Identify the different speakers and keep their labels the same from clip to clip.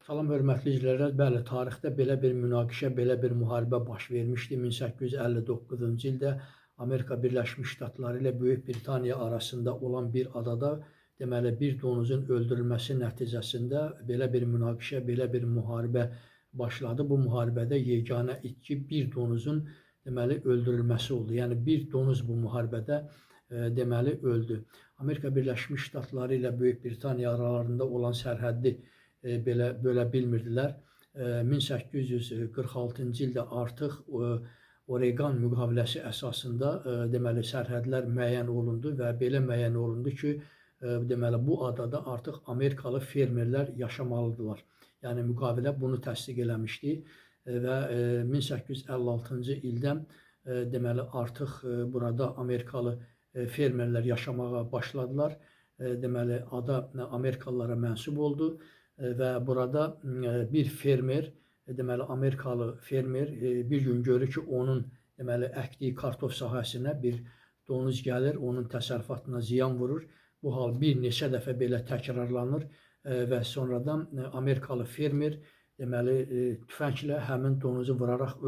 Speaker 1: Salam hörmətli izləyicilər. Bəli, tarixdə belə bir münaqişə, belə bir müharibə baş vermişdi. 1859-cu ildə Amerika Birləşmiş Ştatları ilə Böyük Britaniya arasında olan bir adada deməli bir donuzun öldürülməsi nəticəsində belə bir münaqişə, belə bir müharibə başladı. Bu müharibədə yeganə itki bir donuzun deməli öldürülməsi oldu. Yəni bir donuz bu müharibədə deməli öldü. Amerika Birləşmiş Ştatları ilə Böyük Britaniya aralarında olan sərhəddi belə bölə bilmirdilər. 1846-cı ildə artıq Oregon müqaviləsi əsasında deməli sərhədlər müəyyən olundu və belə müəyyən olundu ki, deməli bu adada artıq Amerikalı fermerlər yaşamalıdırlar. Yəni müqavilə bunu təsdiq eləmişdi və 1856-cı ildən deməli artıq burada Amerikalı fermerlər yaşamağa başladılar. Deməli ada Amerikalılara mənsub oldu. Və burada bir fermer, deməli Amerikalı fermer bir gün görür ki, onun deməli əkdiyi kartof sahəsinə bir donuz gəlir, onun təsərrüfatına ziyan vurur. Bu hal bir neçə dəfə belə təkrarlanır və sonradan Amerikalı fermer deməli tüfənglə həmin donuzu vuraraq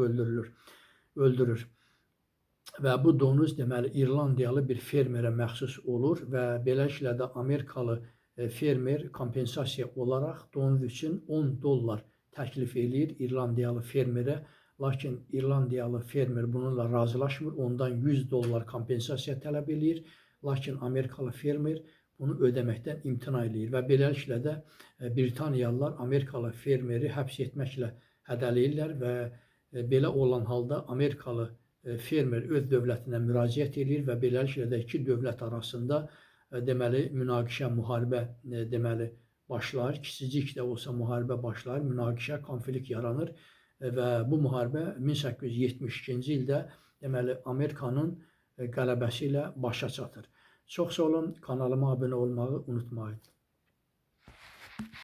Speaker 1: öldürür. Və bu donuz deməli İrlandiyalı bir fermerə məxsus olur və beləliklə də Amerikalı fermer kompensasiya olaraq donuz üçün $10 təklif eləyir İrlandiyalı fermerə. Lakin İrlandiyalı fermer bununla razılaşmır, ondan $100 kompensasiya tələb eləyir. Lakin Amerikalı fermer bunu ödəməkdən imtina eləyir və beləliklə də Britaniyalılar Amerikalı fermeri həbs etməklə hədələyirlər və belə olan halda Amerikalı fermer öz dövlətinə müraciət eləyir və beləliklə də iki dövlət arasında deməli münaqişə, müharibə deməli başlar. Kiçicik də olsa müharibə başlar, münaqişə, konflikt yaranır və bu müharibə 1872-ci ildə deməli Amerikanın qələbəsi ilə başa çatır. Çox sağ olun, kanalıma abunə olmağı unutmayın.